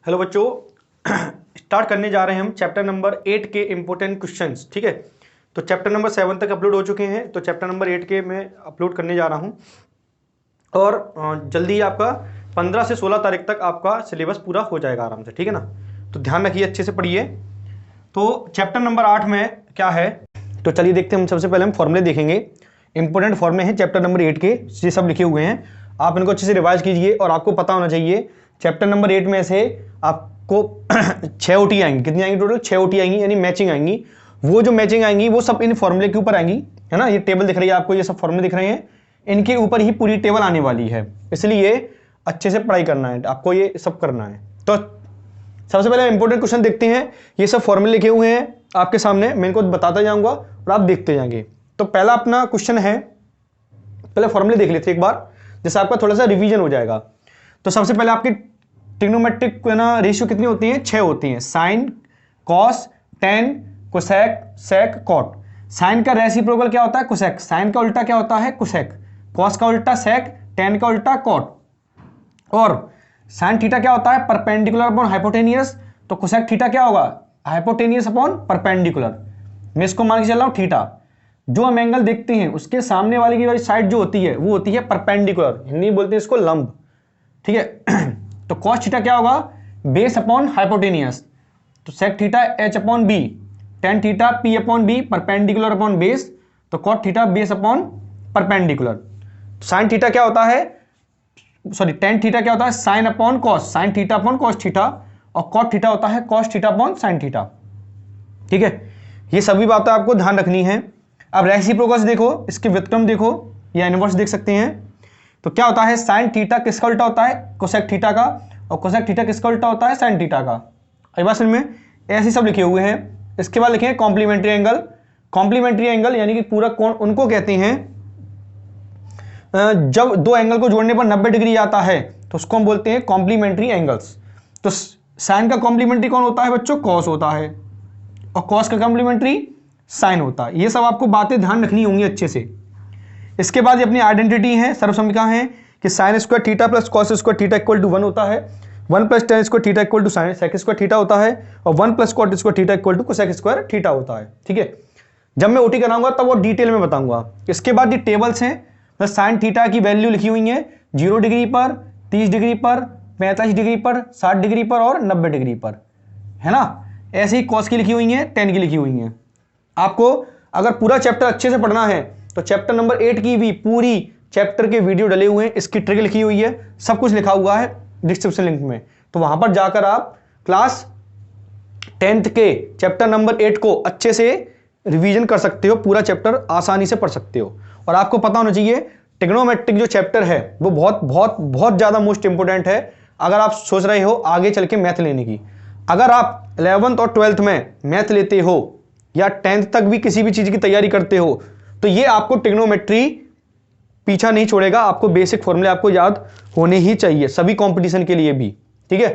Hello बच्चों, start करने जा रहे हैं हम चैप्टर नंबर 8 के इंपॉर्टेंट क्वेश्चंस। ठीक है, तो चैप्टर नंबर 7 तक अपलोड हो चुके हैं, तो चैप्टर नंबर 8 के मैं अपलोड करने जा रहा हूं और जल्दी ही आपका 15 से 16 तारीख तक आपका सिलेबस पूरा हो जाएगा आराम से। ठीक है ना, तो ध्यान रखिए, अच्छे से पढ़िए। तो चैप्टर नंबर 8 में क्या है, तो चलिए देखते हैं। हम सबसे पहले हम फॉर्मूले देखेंगे। इंपॉर्टेंट फॉर्मूले हैं चैप्टर नंबर 8 के, ये सब लिखे हुए हैं, आप इनको अच्छे से रिवाइज कीजिए। और आपको पता होना चाहिए चैप्टर नंबर 8 में से आपको 6 OT आएंगी। कितनी आएंगी टोटल? 6 OT आएंगी, यानी मैचिंग आएंगी। वो जो मैचिंग आएंगी वो सब इन फॉर्मूले के ऊपर आएंगी, है ना। ये टेबल दिख रही है आपको, ये सब फॉर्मूले दिख रहे हैं, इनके ऊपर ही पूरी टेबल आने वाली है, इसलिए अच्छे से पढ़ाई करना है आपको, ये सब करना है। तो सबसे पहले इंपॉर्टेंट क्वेश्चन देखते हैं। ये सब फॉर्मूले लिखे हुए हैं आपके सामने, मैं इनको बताता जाऊंगा और आप देखते जाएंगे। तो पहला अपना क्वेश्चन है, पहले फॉर्मूले देख लेते हैं एक बार, जैसे आपका थोड़ा सा रिवीजन हो जाएगा। तो सबसे पहले आपकी ट्रिग्नोमेट्रिक ना रेशियो कितनी होती है? 6 होती है। साइन, कॉस, टेन, कोसेक, सेक, कॉट। साइन का रेसिप्रोकल क्या होता है? कोसेक। साइन का उल्टा क्या होता है? कोसेक। कॉस का उल्टा सेक, टेन का उल्टा कॉट। और साइन थीटा क्या होता है? Perpendicular upon hypotenuse. तो कोसेक थीटा क्या होगा? Hypotenuse upon perpendicular. मैं इसको मान के चल रहा हूं थीटा। जो हम एंगल देखते हैं उसके सामने वाली की वाली साइड जो होती है वो होती है परपेंडिकुलर, हिंदी में बोलते हैं इसको लंब। ठीक है। तो कॉस थीटा क्या होगा? Base upon hypotenuse. तो sec theta H upon B, tan theta P upon B, perpendicular upon base. तो cot theta base upon perpendicular. Sine theta क्या होता है? सॉरी, टेन थीटा क्या होता है? Sine upon cos, sine theta upon cos theta. और cot theta होता है cos theta upon sine theta. ठीक है, ये सभी बातें आपको ध्यान रखनी है। अब रेसिप्रोकल देखो, इसके व्युत्क्रम देखो या इनवर्स देख सकते हैं। तो क्या होता है? साइन थीटा किसका उल्टा होता है? कोसेक थीटा का। और कोसेक थीटा किसका उल्टा होता है? साइन थीटा का। अभी बात समझ में? ऐसे सब लिखे हुए हैं। इसके बाद लिखे कॉम्प्लीमेंट्री एंगल। कॉम्प्लीमेंट्री एंगल यानी कि पूरा कोण उनको कहते हैं जब दो एंगल को जोड़ने पर 90 डिग्री आता है, तो उसको हम बोलते हैं कॉम्प्लीमेंट्री एंगल्स। तो साइन का कॉम्प्लीमेंट्री कौन होता है बच्चों? कॉस होता है। और कॉस का कॉम्प्लीमेंट्री साइन होता है। ये सब आपको बातें ध्यान रखनी होंगी अच्छे से। इसके बाद ये अपनी आइडेंटिटी है, सर्वसम्मिका है कि sine square theta plus cos square theta equal to 1 होता है। 1 plus tan square theta equal to sine sec square theta होता है। और 1 plus cot square theta equal to cosec square theta होता है। ठीक है, जब मैं ओटी कराऊंगा तब वो डिटेल में बताऊंगा। इसके बाद ये टेबल्स हैं, साइन थीटा की वैल्यू लिखी हुई है 0 डिग्री पर, 30 डिग्री पर, 45 डिग्री पर, 60 डिग्री पर और 90 डिग्री पर, है ना। ऐसे ही कॉस की लिखी हुई है, टेन की लिखी हुई है। आपको अगर पूरा चैप्टर अच्छे से पढ़ना है तो चैप्टर नंबर 8 की भी पूरी चैप्टर के वीडियो डले हुए हैं, इसकी ट्रिक लिखी हुई है, सब कुछ लिखा हुआ है डिस्क्रिप्शन लिंक में। तो वहां पर जाकर आप क्लास 10th के चैप्टर नंबर 8 को अच्छे से रिवीजन कर सकते हो, पूरा चैप्टर आसानी से पढ़ सकते हो। और आपको पता होना चाहिए ट्रिग्नोमेट्रिक जो चैप्टर है वो बहुत बहुत बहुत ज्यादा मोस्ट इंपोर्टेंट है। अगर आप सोच रहे हो आगे चल के मैथ लेने की, अगर आप 11th और 12th में मैथ लेते हो या 10th तक भी किसी भी चीज की तैयारी करते हो, तो ये आपको ट्रिग्नोमेट्री पीछा नहीं छोड़ेगा। आपको बेसिक फॉर्मूले आपको याद होने ही चाहिए, सभी कंपटीशन के लिए भी। ठीक है,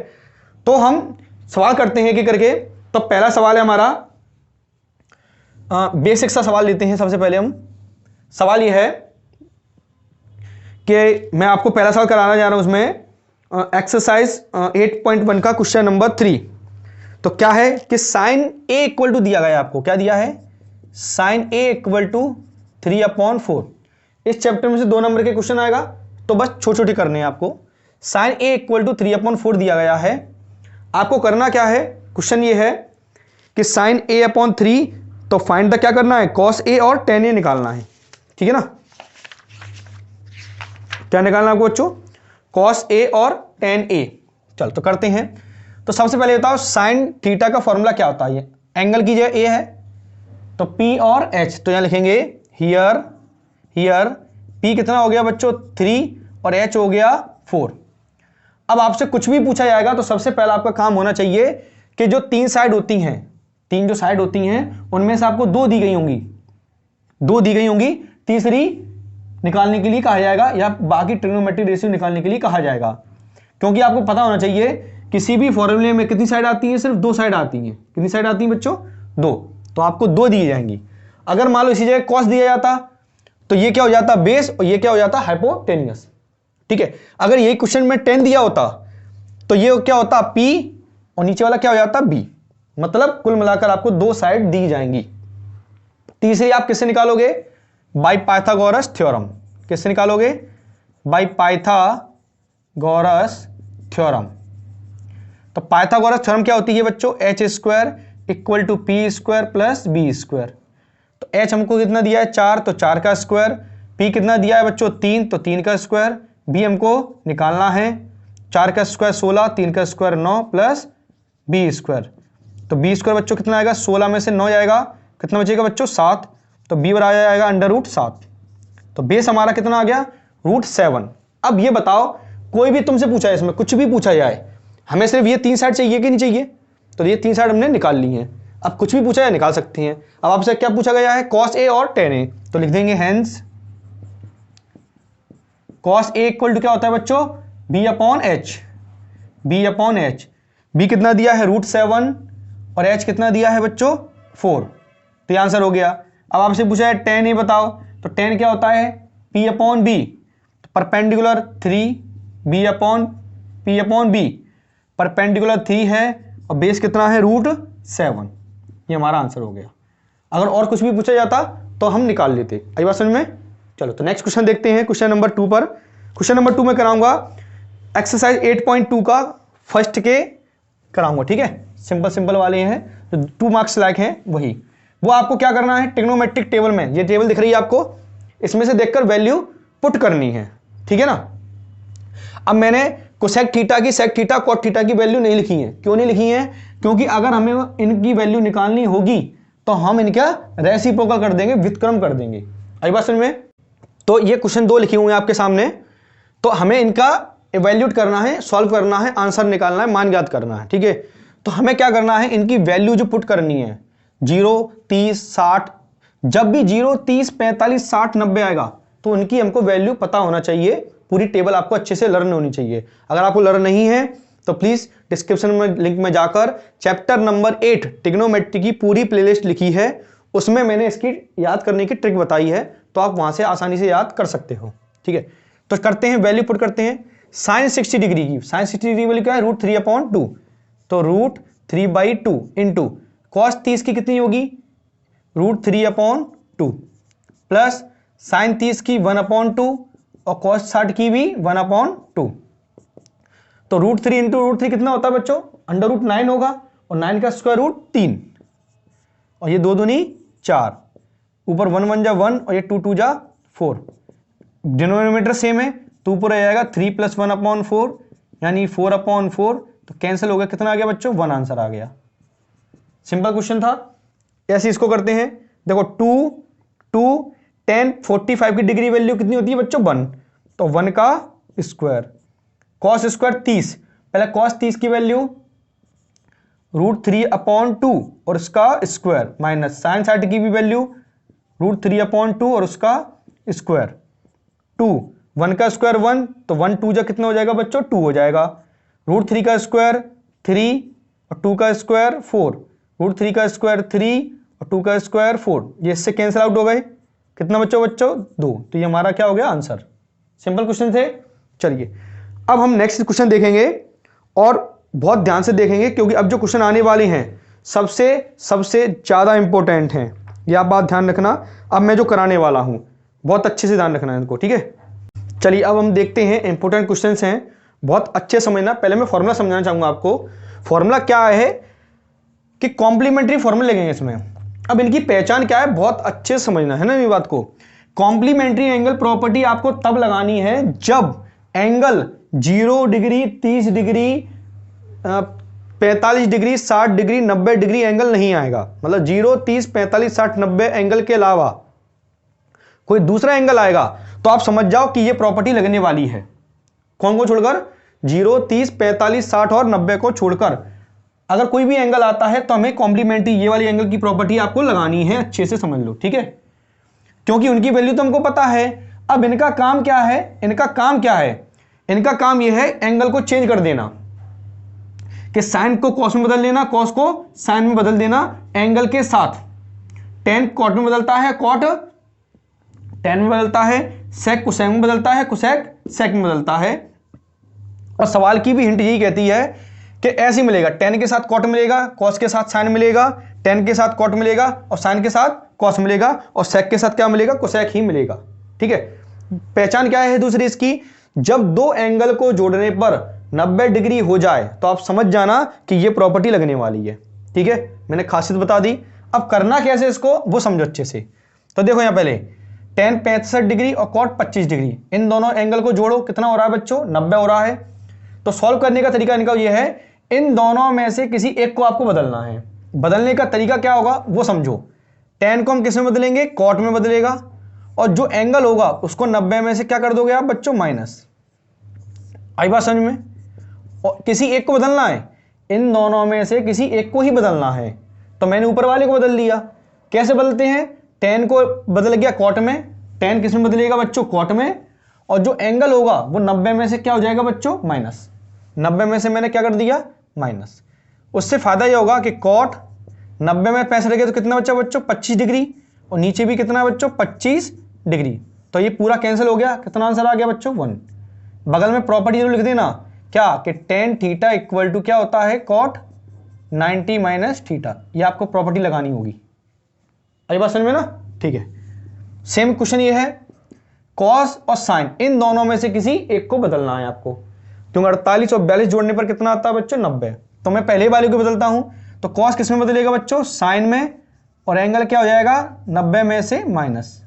तो हम सवाल करते हैं कि करके। तो पहला सवाल है हमारा, बेसिक सा सवाल लेते हैं। सबसे पहले हम सवाल यह है कि मैं आपको पहला सवाल कराना जा रहा हूं, उसमें एक्सरसाइज 8.1 का क्वेश्चन नंबर 3। तो क्या है कि साइन ए इक्वल टू दिया गया है आपको, क्या दिया है? Sine A equal to 3/4। इस चैप्टर में से 2 नंबर के क्वेश्चन आएगा, तो बस छोटे छोटे करने हैं आपको। साइन ए इक्वल टू 3/4 दिया गया है। आपको करना क्या है? क्वेश्चन ये है कि साइन ए अपॉन 3, तो फाइंड द क्या करना है? कॉस ए और टेन ए निकालना है। ठीक है ना, क्या निकालना है आपको बच्चों? कॉस ए और टेन ए। चल तो करते हैं। तो सबसे पहले बताओ साइन थीटा का फॉर्मूला क्या होता है? एंगल की जगह ए है तो पी और एच, तो यहां लिखेंगे हियर हियर। पी कितना हो गया बच्चों? 3 और एच हो गया 4। अब आपसे कुछ भी पूछा जाएगा तो सबसे पहला आपका काम होना चाहिए कि जो 3 साइड होती हैं, 3 जो साइड होती हैं उनमें से आपको 2 दी गई होंगी, 2 दी गई होंगी, तीसरी निकालने के लिए कहा जाएगा या बाकी ट्रिग्नोमेट्रिक रेशियो निकालने के लिए कहा जाएगा। क्योंकि आपको पता होना चाहिए किसी भी फॉर्मूले में कितनी साइड आती है? सिर्फ 2 साइड आती हैं। कितनी साइड आती हैं बच्चों? 2। तो आपको 2 दी जाएंगी। अगर मान लो इसी जगह कॉस दिया जाता तो ये क्या हो जाता? बेस, और ये क्या हो जाता? हाइपोटेनियस। ठीक है, अगर यही क्वेश्चन में 10 दिया होता तो ये क्या होता? पी और नीचे वाला क्या हो जाता b, मतलब कुल मिलाकर आपको 2 साइड दी जाएंगी। तीसरी आप किससे निकालोगे? By Pythagoras theorem. किससे निकालोगे? By Pythagoras theorem. तो पाइथागोरस थ्योरम क्या होती है बच्चों? H square equal to P square plus B square. तो एच हमको कितना दिया है? 4, तो 4 का स्क्वायर। पी कितना दिया है बच्चों? 3, तो 3 का स्क्वायर। बी हमको निकालना है, 4 का स्क्वायर 16, 3 का स्क्वायर 9 प्लस बी स्क्वायर। तो बी स्क्वायर बच्चों कितना आएगा? 16 में से 9 जाएगा, कितना बचेगा बच्चों? 7। तो बी बराबर आएगा √7। तो बेस हमारा कितना आ गया? √7। अब ये बताओ, कोई भी तुमसे पूछा है, इसमें कुछ भी पूछा जाए, हमें सिर्फ ये 3 साइड चाहिए कि नहीं चाहिए? तो ये 3 साइड हमने निकाल ली हैं। अब कुछ भी पूछा जाए निकाल सकती हैं। अब आपसे क्या पूछा गया है? cos a और tan a, तो लिख देंगे hence cos a equal to क्या होता है बच्चों? b/h। b कितना दिया है? √7 और h कितना दिया है बच्चों? 4। तो ये आंसर हो गया। अब आपसे पूछा है tan a बताओ, तो tan क्या होता है? p/b। परपेंडिकुलर 3 b/b, परपेंडिकुलर 3 है और बेस कितना है? √7। ये हमारा आंसर हो गया। अगर और कुछ भी पूछा जाता तो हम निकाल लेते। आई बात समझ में? चलो तो नेक्स्ट क्वेश्चन देखते हैं, क्वेश्चन नंबर 2 पर। क्वेश्चन नंबर 2 में कराऊंगा एक्सरसाइज 8.2 का फर्स्ट के कराऊंगा, ठीक है? सिंपल वाले हैं जो 2 मार्क्स लायक हैं वही। वो आपको क्या करना है? ट्रिग्नोमेट्रिक टेबल में, ये टेबल दिख रही है आपको, इसमें से देखकर वैल्यू पुट करनी है, ठीक है ना? अब मैंने कोसेक थीटा की, सेक थीटा, कॉट थीटा की वैल्यू नहीं लिखी है। क्यों नहीं लिखी है? क्योंकि अगर हमें इनकी वैल्यू निकालनी होगी तो हम इनका रेसिप्रोकल कर देंगे, व्युत्क्रम कर देंगे। आई बात समझ में? तो ये क्वेश्चन 2 लिखे हुए हैं आपके सामने, तो हमें इनका इवैल्यूएट करना है, सॉल्व करना है, आंसर निकालना है, मान ज्ञात करना है, ठीक है? तो हमें क्या करना है? इनकी वैल्यू जो पुट करनी है 0, 30, 60, जब भी 0, 30, 45, 60, 90 आएगा तो उनकी हमको वैल्यू पता होना चाहिए। पूरी टेबल आपको अच्छे से लर्न होनी चाहिए। अगर आपको लर्न नहीं है तो प्लीज डिस्क्रिप्शन में लिंक में जाकर चैप्टर नंबर 8 ट्रिग्नोमेट्री की पूरी प्लेलिस्ट लिखी है, उसमें मैंने इसकी याद करने की ट्रिक बताई है, तो आप वहां से आसानी से याद कर सकते हो, ठीक है? तो करते हैं, वैल्यू पुट करते हैं। साइन 60 डिग्री की, साइन 60 डिग्री वैल्यू क्या है? √3/2, तो √3/2 इंटू कॉस 30 की कितनी होगी? √3/2 प्लस साइन 30 की 1/2 और cos 60 की भी 1/2। तो √3 इंटू √3 कितना होता है बच्चों? √9 होगा, और 9 का स्क्वायर रूट 3, और ये 2 दूनी 4, ऊपर 1 1 जा 1 और ये 2 2 जा 4। डिनोमिनेटर सेम है, तो ऊपर आ जाएगा 3 + 1/4 यानी 4/4। तो कैंसिल हो गया, कितना आ गया बच्चों? 1 आंसर आ गया। सिंपल क्वेश्चन था। ऐसे इसको करते हैं, देखो 2 10 45 की डिग्री वैल्यू कितनी होती है बच्चों? 1, तो 1 का स्क्वायर। कॉस स्क्वायर 30, पहले कॉस 30 की वैल्यू √3/2 और उसका स्क्वायर, माइनस साइन 60 की भी वैल्यू √3/2 और उसका स्क्वायर। 2, 1 का स्क्वायर 1, तो 1 2 जा कितना हो जाएगा बच्चों? 2 हो जाएगा। √3 का स्क्वायर 3 और 2 का स्क्वायर 4, √3 का स्क्वायर 3 और 2 का स्क्वायर 4, ये इससे कैंसिल आउट हो गए। कितना बच्चों 2। तो ये हमारा क्या हो गया? आंसर। सिंपल क्वेश्चन थे। चलिए अब हम नेक्स्ट क्वेश्चन देखेंगे, और बहुत ध्यान से देखेंगे क्योंकि अब जो क्वेश्चन आने वाले हैं सबसे ज्यादा इंपॉर्टेंट हैं। ये आप बात ध्यान रखना। अब मैं जो कराने वाला हूं बहुत अच्छे से ध्यान रखना है इनको, ठीक है? चलिए अब हम देखते हैं, इंपॉर्टेंट क्वेश्चंस हैं, बहुत अच्छे समझना। पहले मैं फॉर्मूला समझाना चाहूंगा आपको। फॉर्मूला क्या है कि कॉम्प्लीमेंट्री फॉर्मूला लगेंगे इसमें। अब इनकी पहचान क्या है, बहुत अच्छे से समझना है ना ये बात को। कॉम्प्लीमेंट्री एंगल प्रॉपर्टी आपको तब लगानी है जब angle 0 degree, 30 degree, 45 degree, 60 degree, 90 degree angle नहीं आएगा। मतलब 0, 30, 45, 60, 90 एंगल के अलावा कोई दूसरा एंगल आएगा तो आप समझ जाओ कि यह प्रॉपर्टी लगने वाली है। कौन को छोड़कर? 0, 30, 45, 60 और 90 को छोड़कर अगर कोई भी एंगल आता है तो हमें कॉम्प्लीमेंट्री ये वाली एंगल की प्रॉपर्टी आपको लगानी है। अच्छे से समझ लो, ठीक है? क्योंकि उनकी वैल्यू तो हमको पता है। अब इनका काम क्या है? इनका काम यह है एंगल को चेंज कर देना, कि साइन को कॉस में बदल देना, कॉस को साइन में बदल देना एंगल के साथ। टेन कॉट में बदलता है, कॉट टेन में बदलता है, सेक कोसेक में बदलता है, कोसेक सेक में बदलता है। और सवाल की भी हिंट यही कहती है कि ऐसे ही मिलेगा, टेन के साथ कॉट मिलेगा, कॉस के साथ साइन मिलेगा, टेन के साथ कॉट मिलेगा और साइन के साथ कॉस मिलेगा और सेक के साथ क्या मिलेगा, कोसेक ही मिलेगा। ठीक है, पहचान क्या है दूसरी इसकी, जब दो एंगल को जोड़ने पर 90 डिग्री हो जाए तो आप समझ जाना कि ये प्रॉपर्टी लगने वाली है। ठीक है, मैंने खासियत बता दी। अब करना कैसे इसको वो समझो अच्छे से। तो देखो यहां पहले टेन 65 डिग्री और कॉट 25 डिग्री, इन दोनों एंगल को जोड़ो, कितना हो रहा है बच्चों, 90 हो रहा है। तो सॉल्व करने का तरीका इनका ये है, इन दोनों में से किसी एक को आपको बदलना है। बदलने का तरीका क्या होगा वो समझो। टेन को हम किस में बदलेंगे, कॉट में बदलेगा, और जो एंगल होगा उसको 90 में से क्या कर दोगे आप बच्चों, माइनस। आई बात समझ में। और किसी एक को बदलना है, इन दोनों में से किसी एक को ही बदलना है। तो मैंने ऊपर वाले को बदल दिया। कैसे बदलते हैं, टेन को बदल गया कॉट में, टेन किस में बदलेगा बच्चों, कॉट में, और जो एंगल होगा वो 90 में से क्या हो जाएगा बच्चों, माइनस। 90 में से मैंने क्या कर दिया, माइनस। उससे फायदा ये होगा कि कॉट 90 में 65 गया तो कितना बच्चा बच्चों, 25 डिग्री, और नीचे भी कितना बच्चों, 25 डिग्री। तो ये पूरा कैंसिल हो गया, कितना आंसर आ गया बच्चों, 1। बगल में प्रॉपर्टी जरूर लिख देना क्या, कि टेन थीटा इक्वल टू क्या होता है, कॉट 90 माइनस थीटा। ये आपको प्रॉपर्टी लगानी होगी। आई बात समझ में ना। ठीक है, सेम क्वेश्चन ये है, कॉस और साइन इन दोनों में से किसी एक को बदलना है आपको। क्योंकि 48 और 42 जोड़ने पर कितना आता है बच्चों, 90। तो मैं पहले वाले को बदलता हूं, तो कॉस किस में बदलेगा बच्चों, साइन में, और एंगल क्या हो जाएगा, 90 में से माइनस।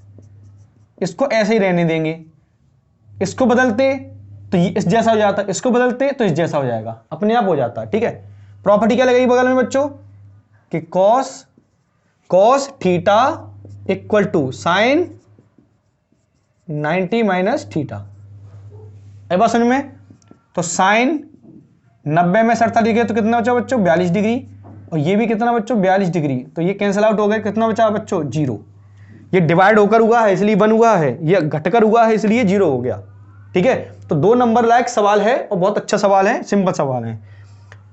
इसको ऐसे ही रहने देंगे। इसको बदलते तो ये इस जैसा हो जाता, इसको बदलते तो इस जैसा हो जाएगा, अपने आप हो जाता है। ठीक है, प्रॉपर्टी क्या लगेगी बगल में बच्चों, कि cos theta equal to sine 90 minus theta. है बात समझ में। तो साइन 90 में 47 डिग्री तो कितना बचा बच्चों, 42 डिग्री, और ये भी कितना बच्चों, 42 डिग्री। तो ये कैंसिल आउट हो गए, कितना बचा बच्चों, 0। ये डिवाइड होकर हुआ है इसलिए 1 हुआ है, ये घटकर हुआ है इसलिए 0 हो गया। ठीक है, तो 2 नंबर लायक सवाल है और बहुत अच्छा सवाल है, सिंपल सवाल है।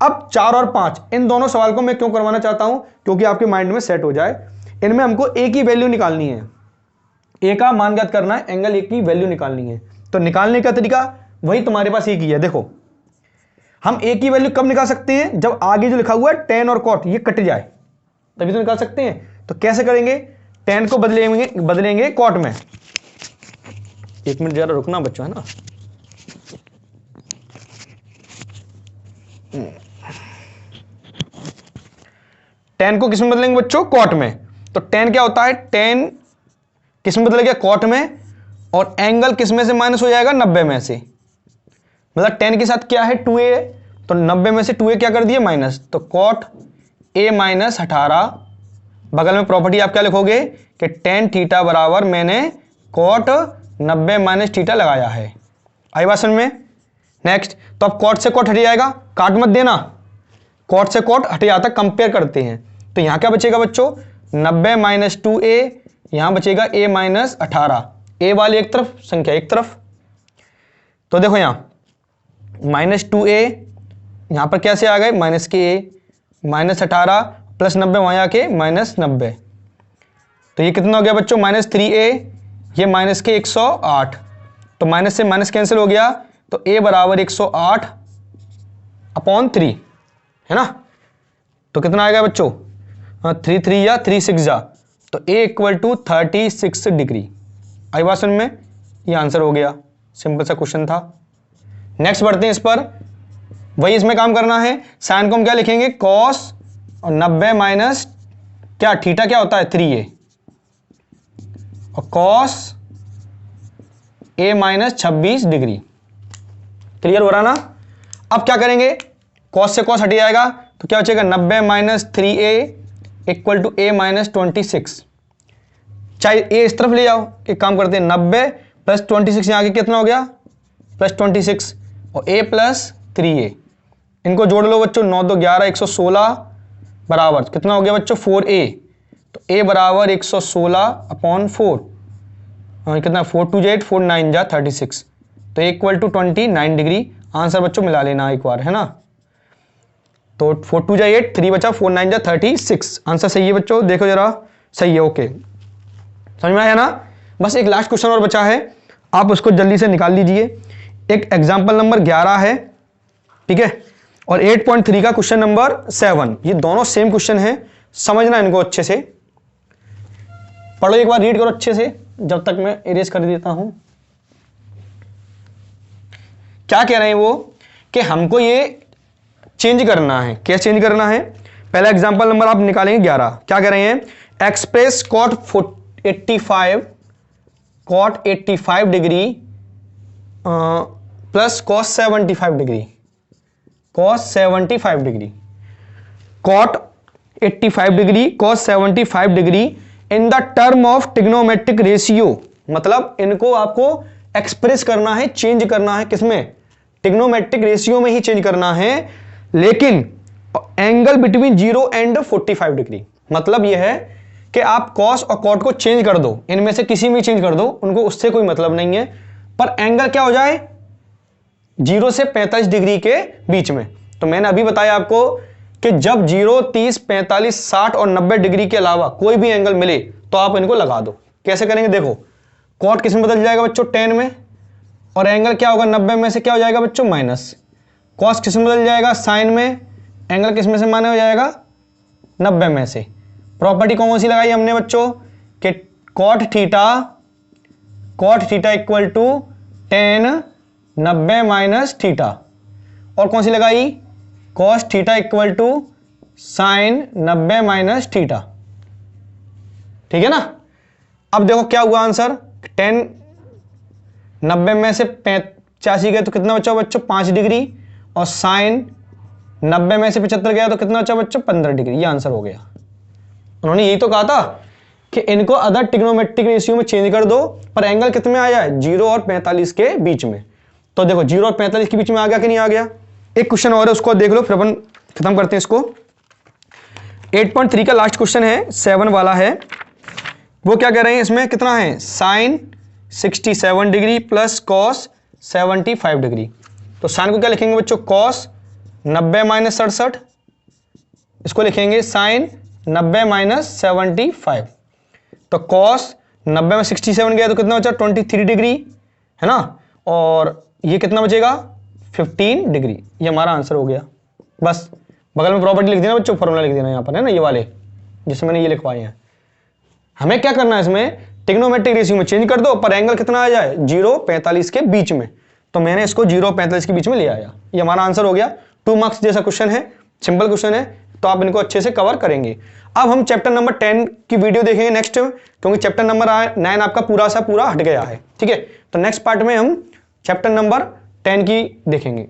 अब 4 और 5 इन दोनों सवाल को मैं क्यों करवाना चाहता हूं, क्योंकि आपके माइंड में सेट हो जाए। इनमें हमको ए की वैल्यू निकालनी है, ए का मान ज्ञात करना है, एंगल ए की वैल्यू निकालनी है। तो निकालने का तरीका वही तुम्हारे पास एक ही है। देखो हम ए की वैल्यू कब निकाल सकते हैं, जब आगे जो लिखा हुआ है टेन और कॉट ये कट जाए, तभी तो निकाल सकते हैं। तो कैसे करेंगे, टेन को बदलेंगे कॉट में। एक मिनट जरा रुकना बच्चों, है ना। टेन को किस में बदलेंगे बच्चों, कॉट में। तो टेन क्या होता है, टेन किस में बदल गया, कॉट में, और एंगल किस में से माइनस हो जाएगा, 90 में से। मतलब टेन के साथ क्या है, 2a, तो 90 में से 2a क्या कर दिए, माइनस। तो कॉट a माइनस 18, बगल में प्रॉपर्टी आप क्या लिखोगे कि टेन थीटा बराबर मैंने कॉट 90 माइनस थीटा लगाया है। आई बात समझ में। नेक्स्ट, तो अब कॉट से कॉट हट जाएगा, काट मत देना, कॉट से कॉट हट जाता, कंपेयर करते हैं। तो यहां क्या बचेगा बच्चों, 90 माइनस 2a, यहां बचेगा a माइनस 18। ए वाली एक तरफ, संख्या एक तरफ। तो देखो यहां माइनस 2a, यहां पर कैसे आ गए, माइनस के a, माइनस 18 प्लस 90 वहां आके माइनस 90। तो ये कितना हो गया बच्चों, माइनस 3a, ये माइनस के 108। तो माइनस से माइनस कैंसिल हो गया, तो a बराबर 108 अपॉन 3, है ना। तो कितना आएगा बच्चों, 3 3 या 3 6 जा, तो a इक्वल टू 36 डिग्री। आई बात समझ में, ये आंसर हो गया, सिंपल सा क्वेश्चन था। नेक्स्ट बढ़ते हैं इस पर, वही इसमें काम करना है। साइन को हम क्या लिखेंगे, कॉस और 90 माइनस क्या, थीटा क्या होता है 3a, और cos a minus 26 degree. Clear हो रहा ना। अब क्या करेंगे, कॉस से कॉस हट जाएगा, तो क्या बचेगा, 90 minus 3a equal to a minus 26। चाहे a इस तरफ ले जाओ, एक काम करते हैं, 90 प्लस 26 यहाँ आगे कितना हो गया, प्लस 26, और a प्लस 3a, इनको जोड़ लो बच्चों, 9 2 11 116 बराबर कितना हो गया बच्चों, 4a। तो a बराबर 116 अपॉन 4, कितना 4 2 8 4 9 जा 36, तो इक्वल टू 29 डिग्री। आंसर बच्चों मिला लेना एक बार, है ना। तो 4 2 जा 8, 3 बचा, 4 9 जा 36, आंसर सही है बच्चों, देखो जरा सही है, ओके समझ में आया ना। बस एक लास्ट क्वेश्चन और बचा है, आप उसको जल्दी से निकाल लीजिए। एक एग्जाम्पल नंबर 11 है, ठीक है, और 8.3 का क्वेश्चन नंबर 7, ये दोनों सेम क्वेश्चन है, समझना इनको अच्छे से, पढ़ो एक बार, रीड करो अच्छे से, जब तक मैं इरेज कर देता हूं। क्या कह रहे हैं वो कि हमको ये चेंज करना है। क्या चेंज करना है? पहला एग्जांपल नंबर आप निकालेंगे 11। क्या कह रहे हैं? Express cot 85 degree plus cos 75 degree, cos 75 degree, cot 85 degree cos 75 degree in the term of trigonometric ratio. मतलब इनको आपको एक्सप्रेस करना है, चेंज करना है किसमें? ट्रिग्नोमेट्रिक रेशियो में ही चेंज करना है, लेकिन एंगल बिटवीन 0 एंड 45 डिग्री। मतलब यह है कि आप कॉस और कॉट को चेंज कर दो, इनमें से किसी में चेंज कर दो, उनको उससे कोई मतलब नहीं है, पर एंगल क्या हो जाए? 0 से 45 डिग्री के बीच में। तो मैंने अभी बताया आपको कि जब 0, 30, 45, 60 और 90 डिग्री के अलावा कोई भी एंगल मिले तो आप इनको लगा दो। कैसे करेंगे? देखो, कॉट किस में बदल जाएगा बच्चों? tan में, और एंगल क्या होगा? 90 में से क्या हो जाएगा बच्चों? माइनस। कॉस किस में बदल जाएगा? साइन में, एंगल किस में से माने हो जाएगा? 90 में से। प्रॉपर्टी कौन सी लगाई हमने बच्चों कि cot theta equal to tan 90 minus theta, और कौन सी लगाई? Cos theta equal to sine 90 minus theta. ठीक है ना? अब देखो क्या हुआ आंसर, tan 90 में से 85 गए तो कितना बचा बच्चों? 5 डिग्री, और साइन 90 में से 75 गया तो कितना बचा बच्चों? 15 डिग्री। ये आंसर हो गया। उन्होंने यही तो कहा था कि इनको अदर ट्रिग्नोमेट्रिक रेशियो में चेंज कर दो, पर एंगल कितने आ जाए? 0 और 45 के बीच में। तो देखो 0 और 45 के बीच में आ गया कि नहीं आ गया? एक क्वेश्चन और है, उसको देख लो, फिर अपन खत्म करते हैं इसको। 8.3 का लास्ट क्वेश्चन है, 7 वाला है। वो क्या कह रहे हैं? इसमें कितना है? Sine 67 degree plus cos 75 degree. तो साइन को क्या लिखेंगे बच्चों? कॉस 90 माइनस 67, इसको लिखेंगे साइन 90 माइनस 75। तो कॉस 90 में 67 गया तो कितना बचा? 23 डिग्री, है ना? और ये कितना बचेगा? 15 डिग्री। ये हमारा आंसर हो गया। बस बगल में प्रॉपर्टी लिख देना बच्चों, फॉर्मूला लिख देना यहाँ पर, है ना, ये वाले जिसमें मैंने ये लिखवाए हैं। हमें क्या करना है? इसमें ट्रिग्नोमेट्रिक रेशियो में चेंज कर दो, पर एंगल कितना आ जाए? 0, 45 के बीच में। तो मैंने इसको 0, 45 के बीच में ले आया। ये हमारा आंसर हो गया। 2 मार्क्स जैसा क्वेश्चन है, सिंपल क्वेश्चन है, तो आप इनको अच्छे से कवर करेंगे। अब हम चैप्टर नंबर 10 की वीडियो देखेंगे नेक्स्ट, क्योंकि चैप्टर नंबर 9 आपका पूरा हट गया है। ठीक है, तो नेक्स्ट पार्ट में हम चैप्टर नंबर 10 की देखेंगे।